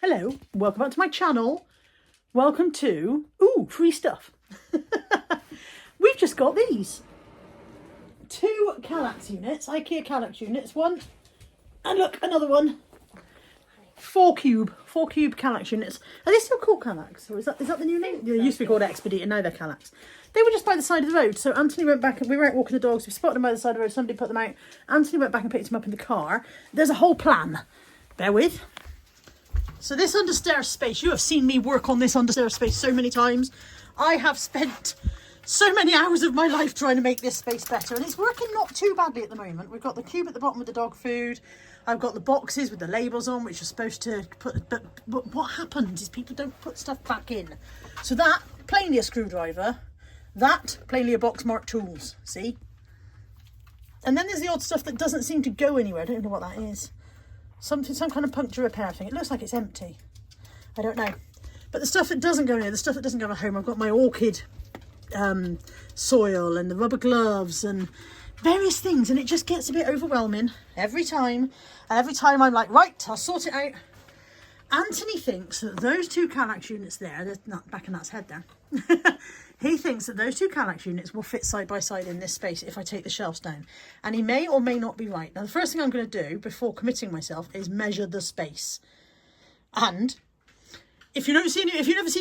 Hello, welcome back to my channel. Welcome to, free stuff. We've just got these. 2 Kallax units, IKEA Kallax units, one, and look, another one. 4 cube Kallax units. Are they still called Kallax? Or is that the new name? They used to be called Expedite, now they're Kallax. They were just by the side of the road, so Anthony went back, and we were out walking the dogs, we spotted them by the side of the road, somebody put them out. Anthony went back and picked them up in the car. There's a whole plan. Bear with. So this understairs space, you have seen me work on this understairs space so many times. I have spent so many hours of my life trying to make this space better, and it's working not too badly at the moment. We've got the cube at the bottom with the dog food. I've got the boxes with the labels on, which are supposed to put, but what happens is people don't put stuff back in. So that, plainly a screwdriver, that, plainly a box marked tools, see? And then there's the odd stuff that doesn't seem to go anywhere. I don't know what that is. Some kind of puncture repair thing. It looks like it's empty. I don't know. But the stuff that doesn't go in there, the stuff that doesn't go at home, I've got my orchid soil and the rubber gloves and various things, and it just gets a bit overwhelming every time. And every time I'm like, right, I'll sort it out. Anthony thinks that those 2 Kallax units there, there's not back in that's head there. He thinks that those 2 Kallax units will fit side by side in this space if I take the shelves down. And he may or may not be right. Now, the first thing I'm going to do before committing myself is measure the space. And if you never see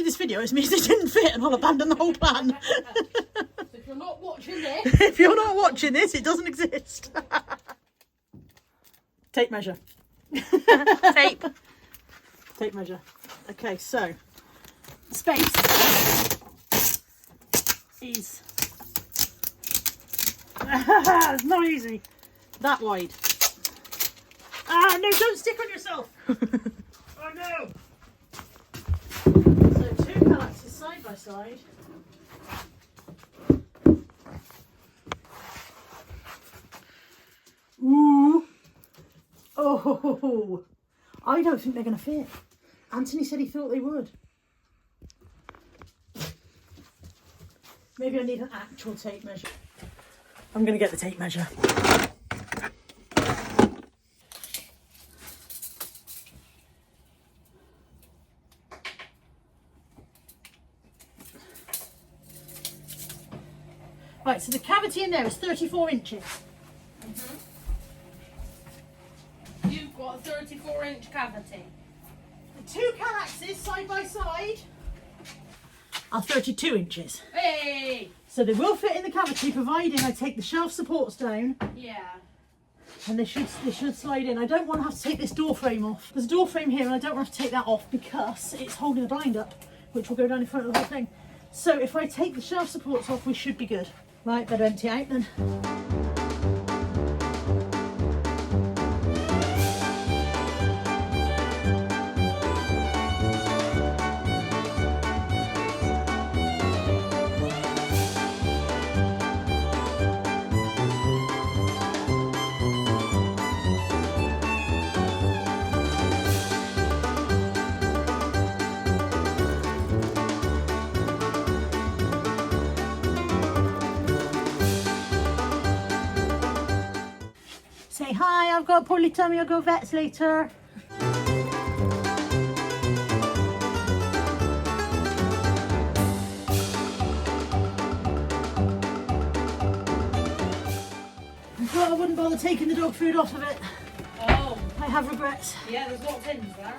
this video, it means it didn't fit and I'll abandon the whole plan. So if you're not watching this... If you're not watching this, it doesn't exist. Tape measure. Tape measure. Okay, so space is it's not easy. That wide. Ah, no, don't stick on yourself. Oh no. So 2 Kallaxes side by side. Ooh. Oh, I don't think they're going to fit. Anthony said he thought they would. Maybe I need an actual tape measure. I'm going to get the tape measure. Right, so the cavity in there is 34 inches. You've got a 34-inch cavity. The 2 Kallaxes side by side are 32 inches. Hey! So they will fit in the cavity providing I take the shelf supports down. Yeah. And they should slide in. I don't want to have to take this door frame off. There's a door frame here and I don't want to have to take that off because it's holding the blind up, which will go down in front of the whole thing. So if I take the shelf supports off, we should be good. Right, better empty out then. Say hi, I've got a poorly tummy, I'll go vets later. I thought I wouldn't bother taking the dog food off of it. Oh. I have regrets. Yeah, there's lots in there.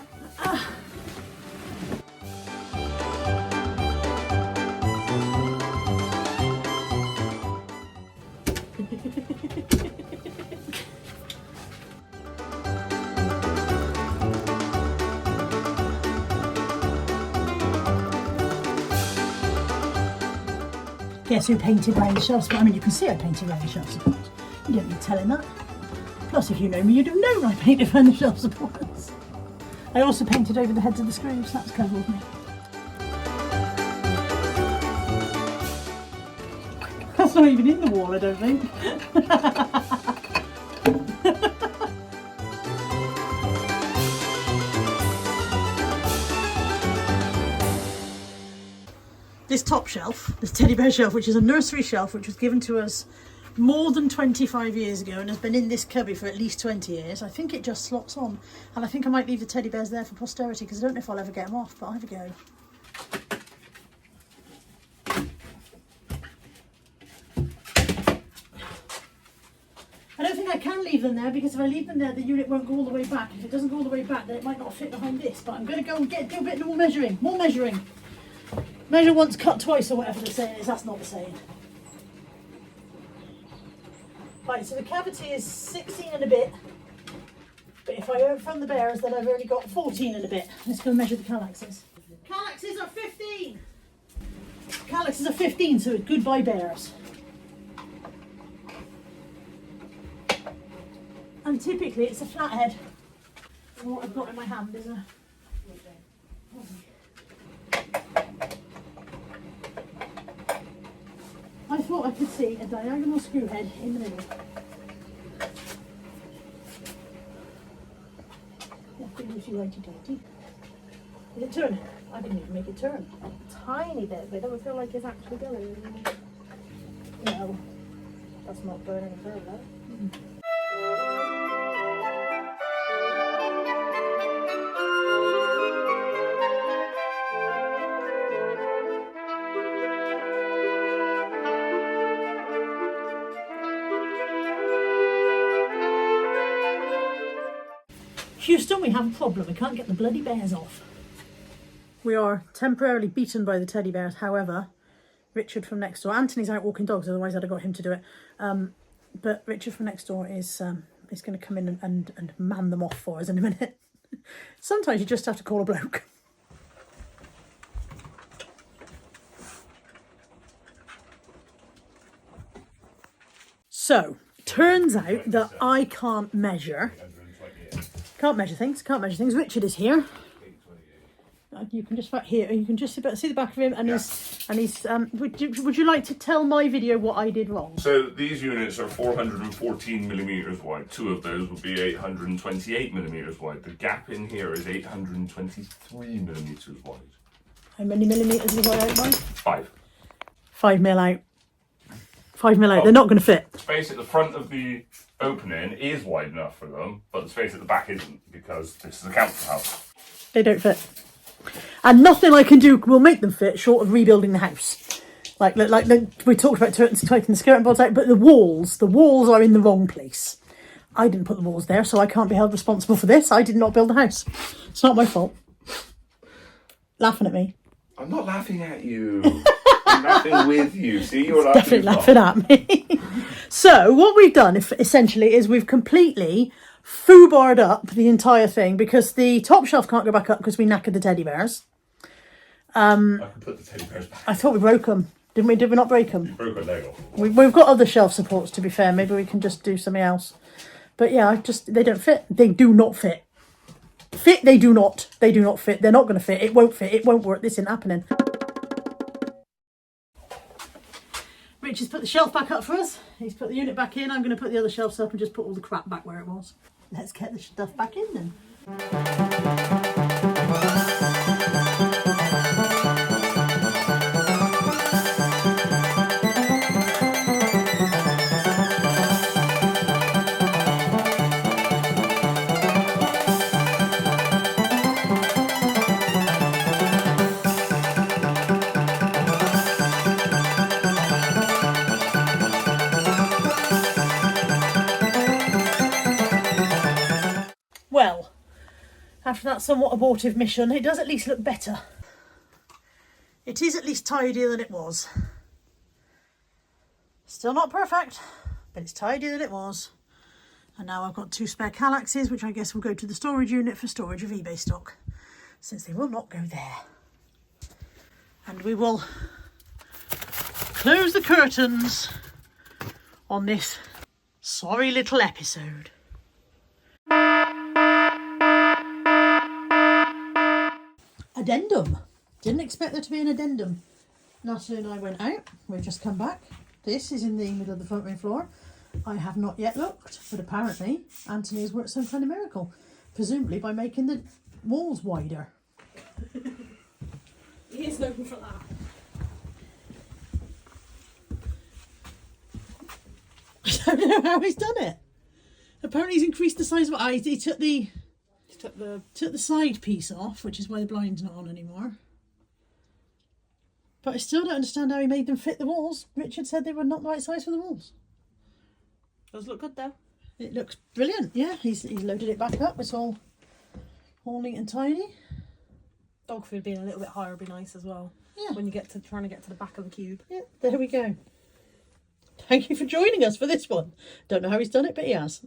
Guess who painted around the shelf support? I mean, you can see I painted around the shelf support. You don't need telling that. Plus, if you know me, you'd have known I painted around the shelf supports. I also painted over the heads of the screws. That's clever of me. That's not even in the wall, I don't think. This top shelf, this teddy bear shelf, which is a nursery shelf, which was given to us more than 25 years ago and has been in this cubby for at least 20 years. I think it just slots on. And I think I might leave the teddy bears there for posterity because I don't know if I'll ever get them off, but I'll have a go. I don't think I can leave them there because if I leave them there, the unit won't go all the way back. If it doesn't go all the way back, then it might not fit behind this. But I'm going to go and do a bit more measuring. More measuring. Measure once, cut twice, or whatever the saying is. That's not the saying. Right, so the cavity is 16 and a bit. But if I go from the bears, then I've only got 14 and a bit. Let's go measure the calyxes. Calyxes are 15! Calyxes are 15, so goodbye bears. And typically it's a flathead. And what I've got in my hand is a... I thought I could see a diagonal screw head in the middle. Righty-tighty. Is it turning? I didn't even make it turn. A tiny bit, but it doesn't feel like it's actually going. No. That's not going any further. Houston, we have a problem. We can't get the bloody bears off. We are temporarily beaten by the teddy bears. However, Richard from next door, Anthony's out walking dogs, otherwise I'd have got him to do it. But Richard from next door is going to come in and man them off for us in a minute. Sometimes you just have to call a bloke. So, turns out that I can't measure things. Richard is here. You can just here. You can just see the back of him, and he's. Would you like to tell my video what I did wrong? So these units are 414 millimeters wide. Two of those will be 828 millimeters wide. The gap in here is 823 millimeters wide. How many millimeters was I out by? 5. 5 mil out. 5 mil out. They're not going to fit. Space at the front of the opening is wide enough for them, but the space at the back isn't because this is a council house. They don't fit. And nothing I can do will make them fit short of rebuilding the house. Like we talked about taking the skirting boards out, but the walls are in the wrong place. I didn't put the walls there, so I can't be held responsible for this. I did not build the house. It's not my fault. Laughing at me. I'm not laughing at you. I'm laughing with you. See, you're Definitely laughing at me. So what we've done essentially is we've completely foobarred up the entire thing because the top shelf can't go back up because we knackered the teddy bears. I can put the teddy bears back. I thought we broke them. Didn't we? Did we not break them? You broke a leg off. We've got other shelf supports, to be fair. Maybe we can just do something else. But yeah, they don't fit. They do not fit. They do not fit. They're not going to fit. It won't fit. It won't work. This isn't happening. Rich has put the shelf back up for us. He's put the unit back in. I'm going to put the other shelves up and just put all the crap back where it was. Let's get the stuff back in then. Well, after that somewhat abortive mission, it does at least look better. It is at least tidier than it was. Still not perfect, but it's tidier than it was. And now I've got 2 spare calyxes, which I guess will go to the storage unit for storage of eBay stock, since they will not go there. And we will close the curtains on this sorry little episode. Addendum. Didn't expect there to be an addendum. Natalie and I went out. We've just come back. This is in the middle of the front room floor. I have not yet looked, but apparently Anthony has worked some kind of miracle, presumably by making the walls wider. He is looking for that. don't know how he's done it. Apparently he's increased the size of it. He took the side piece off, which is why the blind's not on anymore. But I still don't understand how he made them fit the walls. Richard said they were not the right size for the walls. Does look good though. It looks brilliant. Yeah, he's loaded it back up. It's all neat and tidy. Dog food being a little bit higher would be nice as well. Yeah. When you get to trying to get to the back of the cube. Yeah, there we go. Thank you for joining us for this one. Don't know how he's done it, but he has.